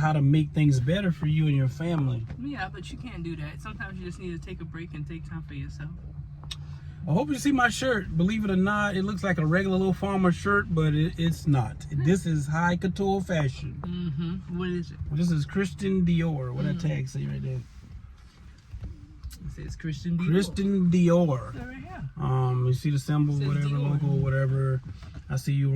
how to make things better for you and your family. Yeah, but you can't do that. Sometimes you just need to take a break and take time for yourself. I hope you see my shirt. Believe it or not, it looks like a regular little farmer shirt, but it's not. This is high couture fashion. Mm-hmm. What is it? This is Christian Dior. What that tag say right there? It says Christian Dior. Christian Dior. Right here. You see the symbol, whatever, Dior. logo, whatever. I see you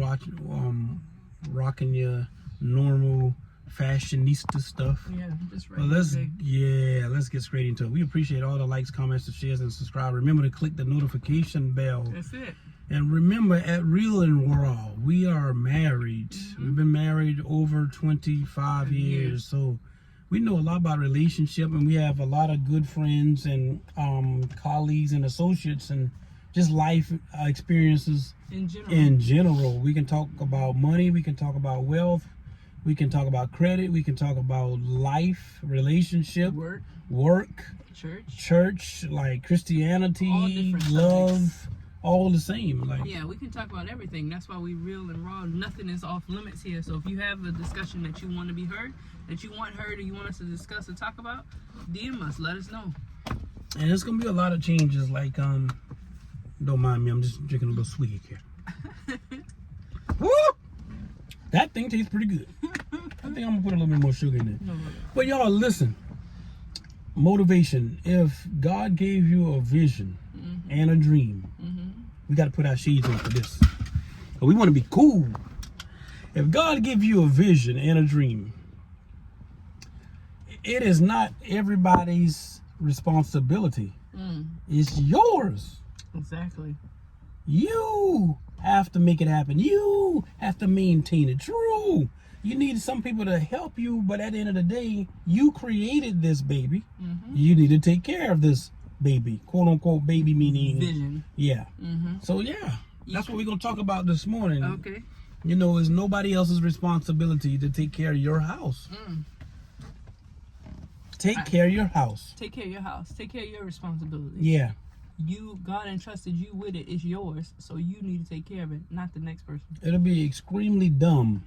rocking your normal fashionista stuff. Yeah, just right. Well, let's get straight into it. We appreciate all the likes, comments, the shares, and subscribe. Remember to click the notification bell. That's it. And remember, at Real and Raw, we are married. We've been married over 25 years. So we know a lot about relationship, and we have a lot of good friends and colleagues and associates and just life experiences in general. We can talk about money. We can talk about wealth. We can talk about credit. We can talk about life, relationship, work, church, like Christianity, love, all the same. Like, yeah, we can talk about everything. That's why we Real and Raw. Nothing is off limits here. So if you have a discussion that you want to be heard, that you want heard, or you want us to discuss or talk about, DM us. Let us know. And it's gonna be a lot of changes. Like, don't mind me. I'm just drinking a little sweet here. Woo! That thing tastes pretty good. I think I'm gonna put a little bit more sugar in it. But y'all, listen. Motivation. If God gave you a vision and a dream, we got to put our shades on for this. But we want to be cool. If God gave you a vision and a dream, it is not everybody's responsibility. It's yours. Exactly. You have to make it happen. You have to maintain it. True. You need some people to help you, but at the end of the day, you created this baby. You need to take care of this baby, quote unquote baby, meaning vision. Yeah. So yeah, that's what we're gonna talk about this morning. Okay. You know, it's nobody else's responsibility to take care of your house. Take care of your house. Take care of your house. Take care of your responsibility. Yeah. God entrusted you with it. It's yours, so you need to take care of it, not the next person. It'll be extremely dumb,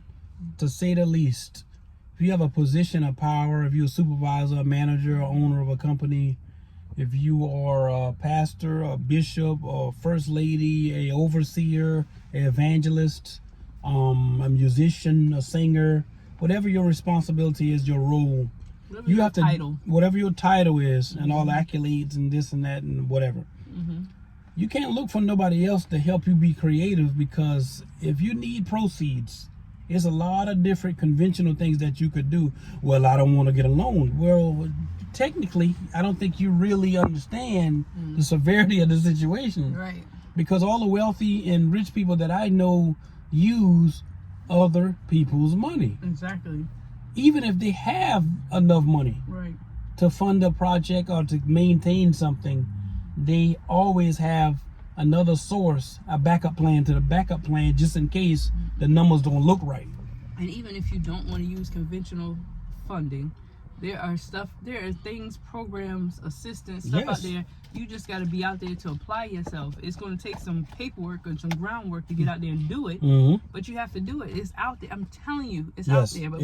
to say the least, if you have a position of power, if you're a supervisor, a manager, or owner of a company, if you are a pastor, a bishop, a first lady, a overseer, an evangelist, a musician, a singer, whatever your responsibility is, your role, you have to, whatever your title is, and all the accolades and this and that and whatever. You can't look for nobody else to help you be creative, because if you need proceeds, there's a lot of different conventional things that you could do. Well, I don't want to get a loan. Well, technically, I don't think you really understand the severity of the situation. Right. Because all the wealthy and rich people that I know use other people's money. Exactly. Even if they have enough money to fund a project or to maintain something, they always have another source, a backup plan to the backup plan, just in case the numbers don't look right. And even if you don't want to use conventional funding, there are things, programs, assistance, stuff out there. You just got to be out there to apply yourself. It's going to take some paperwork and some groundwork to get out there and do it, but you have to do it. It's out there. I'm telling you, it's out there. But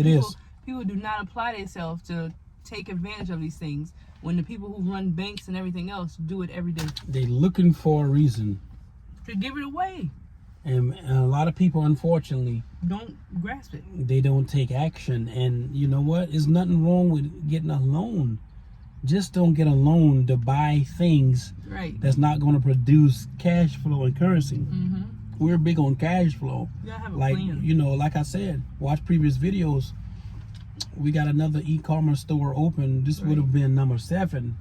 people do not apply themselves to take advantage of these things, when the people who run banks and everything else do it every day. They're looking for a reason to give it away. And a lot of people, unfortunately, don't grasp it. They don't take action. And you know what? There's nothing wrong with getting a loan. Just don't get a loan to buy things that's not going to produce cash flow and currency. We're big on cash flow. You gotta have a like plan. You know, like I said, watch previous videos. We got another e-commerce store open. This would have been number 7,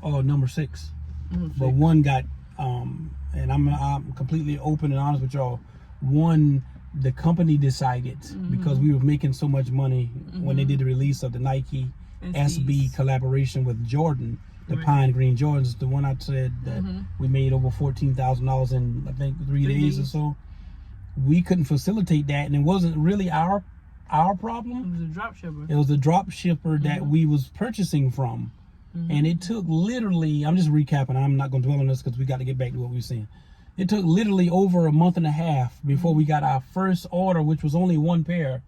or number 6. But one got and I'm completely open and honest with y'all. One, the company decided, because we were making so much money when they did the release of the Nike SB collaboration with Jordan, the Pine Green Jordans, the one I said that we made over $14,000 in, I think, 3 days or so. We couldn't facilitate that, and it wasn't really our problem. It was a drop shipper. It was a drop shipper that we was purchasing from. And it took literally, I'm just recapping, I'm not going to dwell on this because we got to get back to what we were saying. It took literally over a month and a half before we got our first order, which was only 1 pair.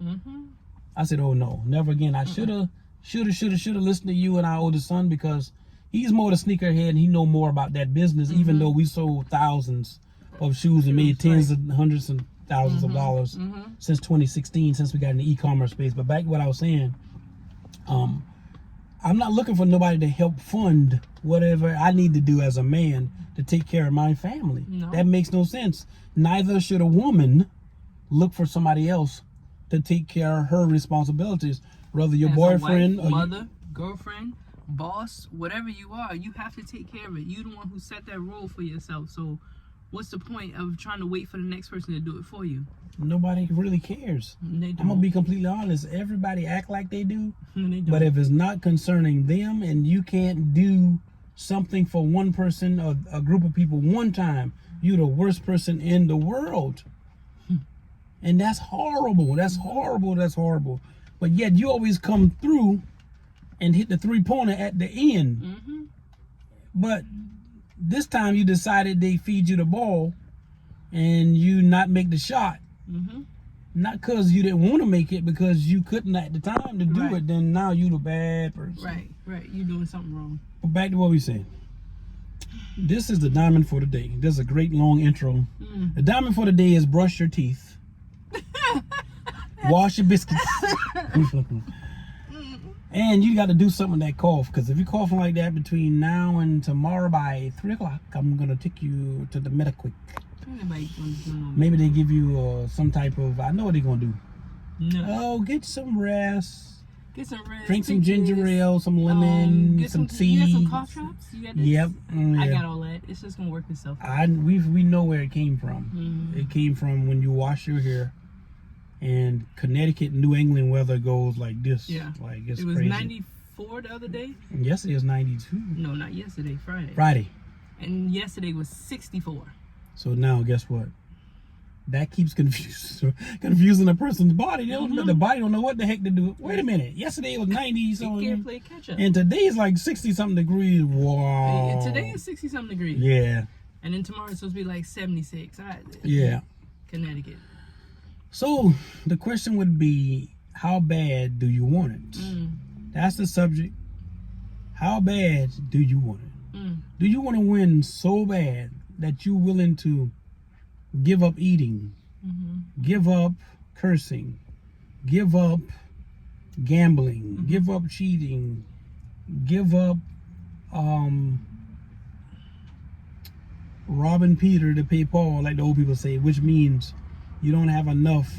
I said, oh no, never again. I should have listened to you and our oldest son, because he's more the sneakerhead and he know more about that business, even though we sold thousands of shoes and made tens of hundreds and thousands of dollars since 2016, since we got in the e-commerce space. But back to what I was saying, I'm not looking for nobody to help fund whatever I need to do as a man to take care of my family. No. That makes no sense. Neither should a woman look for somebody else to take care of her responsibilities. Whether your as boyfriend, a wife, or mother, girlfriend, boss, whatever you are, you have to take care of it. You're the one who set that rule for yourself. So what's the point of trying to wait for the next person to do it for you? nobody really cares. They don't. I'm gonna be completely honest. Everybody act like they do, They don't. but if it's not concerning them and you can't do something for one person or a group of people one time, you're the worst person in the world. And that's horrible. That's horrible. That's horrible. But yet you always come through and hit the 3-pointer at the end. But this time you decided they feed you the ball and you not make the shot. Not because you didn't want to make it, because you couldn't at the time to do it. Then now you the bad person. Right. You're doing something wrong. But back to what we said. This is the diamond for the day. This is a great long intro. The diamond for the day is brush your teeth. Wash your biscuits. And you got to do something with that cough, because if you're coughing like that between now and tomorrow by 3 o'clock, I'm going to take you to the Mediquick. Maybe they give you some type of, I know what they're going to do. No. Oh, get some rest. Get some rest. Drink some ginger ale, some lemon, get some tea. You got some cough drops? You got this? Yep. I got all that. It's just going to work itself out. We know where it came from. It came from when you wash your hair. And Connecticut, New England weather goes like this. Yeah. Like it's it was crazy. 94 the other day? And yesterday was 92. No, not yesterday. Friday. Friday. And yesterday was 64. So now, guess what? That keeps confusing a person's body. They don't, the body don't know what the heck to do. Wait a minute. Yesterday it was 90 something. You can't play catch up. And today is like 60 something degrees. Wow. And today is 60 something degrees. Yeah. And then tomorrow it's supposed to be like 76. Yeah. Connecticut. So the question would be, how bad do you want it? That's the subject. How bad do you want it? Do you want to win so bad that you're willing to give up eating, give up cursing, give up gambling, give up cheating, give up robbing Peter to pay Paul, like the old people say, which means you don't have enough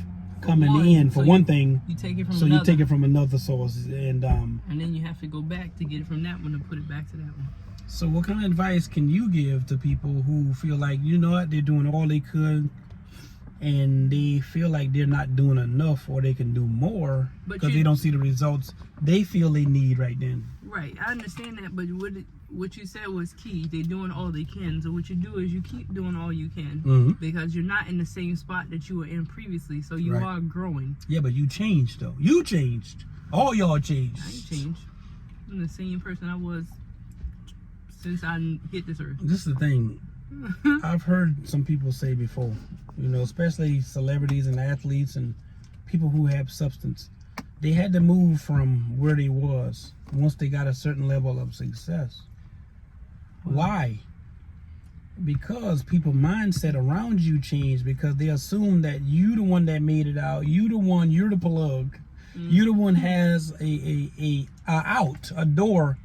coming in for one thing. You take it from so another. you take it from another source, and then you have to go back to get it from that one and put it back to that one. So what kind of advice can you give to people who feel like, you know what, they're doing all they could and they feel like they're not doing enough, or they can do more because they don't see the results they feel they need right then? Right, I understand that, but what you said was key. They're doing all they can. So what you do is you keep doing all you can, because you're not in the same spot that you were in previously. So you are growing. Yeah, but you changed though. You changed. All y'all changed. I ain't changed. I'm the same person I was since I hit this earth. This is the thing. I've heard some people say before, you know, especially celebrities and athletes and people who have substance. They had to move from where they was once they got a certain level of success. Why? Because people's mindset around you changed, because they assume that you the one that made it out. You're the plug. You're the one has a door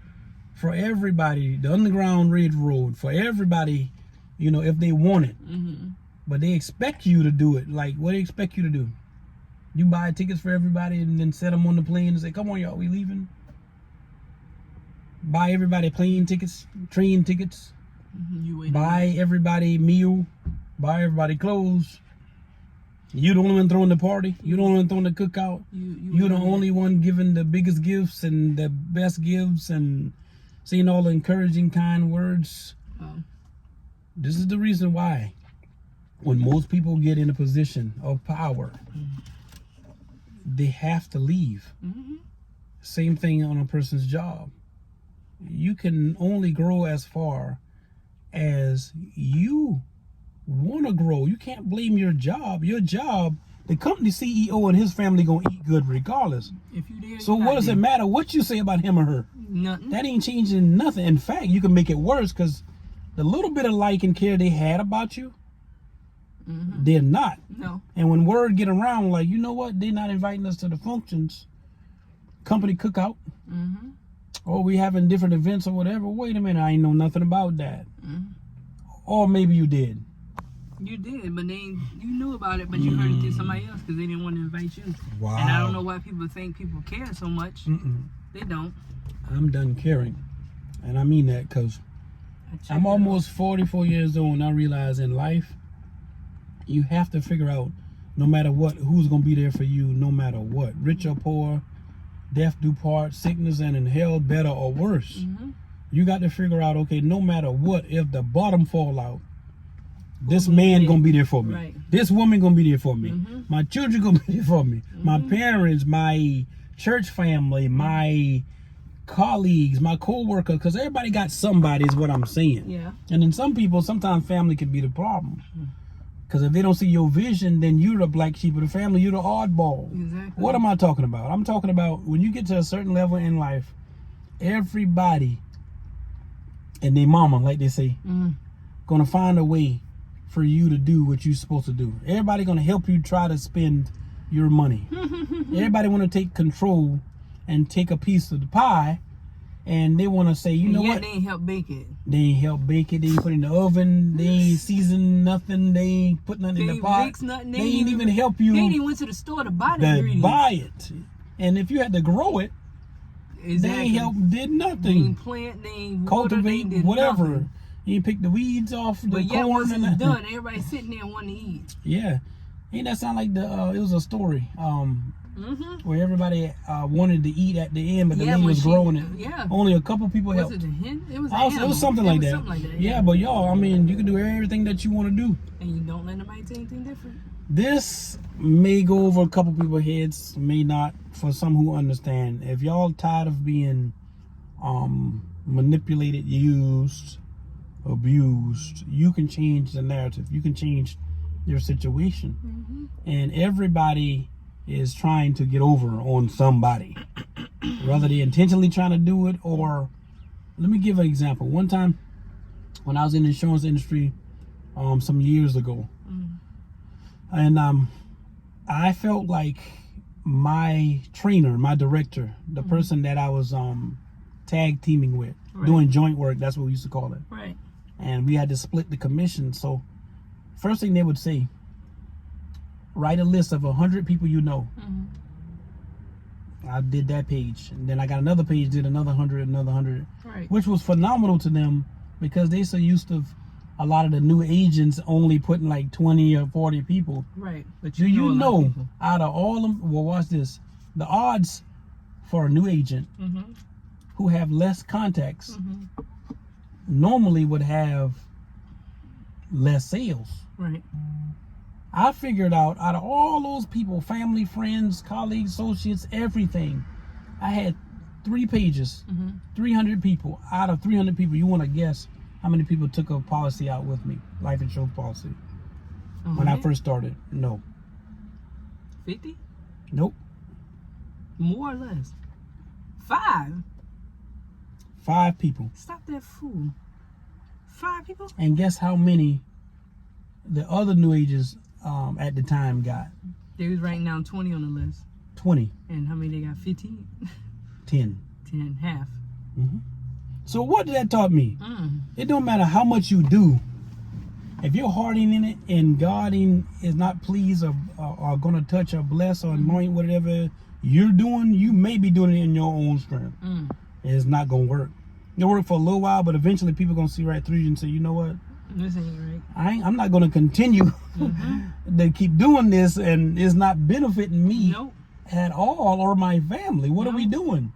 for everybody, the Underground Railroad, for everybody, you know, if they want it. But they expect you to do it. Like, what do they expect you to do? You buy tickets for everybody and then set them on the plane and say, come on, y'all, we leaving? Buy everybody plane tickets, train tickets, buy everybody meal, buy everybody clothes. You the only one throwing the party. You the only one throwing the cookout. You're the only one giving the biggest gifts and the best gifts and saying all the encouraging, kind words. This is the reason why when most people get in a position of power, they have to leave. Same thing on a person's job. You can only grow as far as you want to grow. You can't blame your job. Your job the company CEO and his family gonna eat good regardless. If you there, So what does it matter what you say about him or her? Nothing. That ain't changing nothing. In fact, you can make it worse because the little bit of like and care they had about you, they're not. No. And when word get around, like, you know what, they're not inviting us to the functions, company cookout, or we having different events or whatever. Wait a minute, I ain't know nothing about that. Or maybe you did. You did, but you knew about it, but you heard it through somebody else because they didn't want to invite you. Wow. And I don't know why people think people care so much. They don't. I'm done caring. And I mean that because I'm almost 44 years old, and I realize in life, you have to figure out, no matter what, who's going to be there for you, no matter what. Rich or poor, death do part, sickness and in hell, better or worse. You got to figure out, okay, no matter what, if the bottom fall out, this man going to be there for me. Right. This woman going to be there for me. My children going to be there for me. My parents, my church family, my colleagues, my co-worker, because everybody got somebody is what I'm saying. Yeah. And then some people, sometimes family can be the problem. Because if they don't see your vision, then you're the black sheep of the family. You're the oddball. Exactly. What am I talking about? I'm talking about when you get to a certain level in life, everybody and their mama, like they say, gonna find a way for you to do what you're supposed to do. Everybody gonna help you try to spend your money. Everybody want to take control and take a piece of the pie, and they want to say, you know what? They ain't help bake it. They ain't help bake it. They ain't put it in the oven. They ain't season nothing. They ain't put nothing in the pot. Mix nothing. They ain't even help you. They ain't even went to the store to buy the ingredients. Buy it. And if you had to grow it, they ain't help, did nothing. They ain't plant, they ain't water, cultivate, they did whatever. Nothing. You ain't pick the weeds off the but corn. once and it's done, everybody sitting there wanting to eat. Yeah. Ain't that sound like it was a story where everybody wanted to eat at the end, but the lady was growing it. Yeah. Only a couple people helped. Was it a hen? It was it was something like that. Yeah, but y'all, I mean, you can do everything that you want to do. And you don't let nobody say anything different. This may go over a couple people's heads, may not, for some who understand. If y'all tired of being manipulated, used, abused, you can change the narrative. You can change your situation. And everybody is trying to get over on somebody, whether they intentionally trying to do it or. Let me give an example. One time when I was in the insurance industry some years ago, and I felt like my trainer, my director, the person that I was tag teaming with, doing joint work, that's what we used to call it. Right. And we had to split the commission. So first thing they would say, write a list of 100 people you know. I did that page. And then I got another page, did another 100, another 100. Right. Which was phenomenal to them because they so used to a lot of the new agents only putting like 20 or 40 people. Right. But Do you know out of all of them, well, watch this, the odds for a new agent who have less contacts normally would have less sales. Right. I figured out of all those people, family, friends, colleagues, associates, everything, I had 3 pages, 300 people. Out of 300 people, you want to guess how many people took a policy out with me, life insurance policy, when I first started? No. 50? Nope. More or less? 5? 5 people. Stop that fool. 5 people? And guess how many the other new agents at the time got? They was writing down 20 on the list. 20. And how many they got? 15? 10. 10, half. So what did that taught me? It don't matter how much you do. If your heart ain't in it and God is not pleased or gonna touch or bless or anoint whatever you're doing, you may be doing it in your own strength. It's not gonna work. It'll work for a little while, but eventually people gonna see right through you and say, you know what? This ain't right. I'm not gonna continue to keep doing this, and it's not benefiting me at all or my family. What are we doing?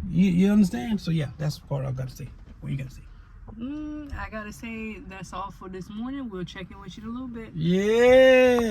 You understand? So yeah, that's the part I've got to say. What you got to say? I gotta say that's all for this morning. We'll check in with you in a little bit. Yeah.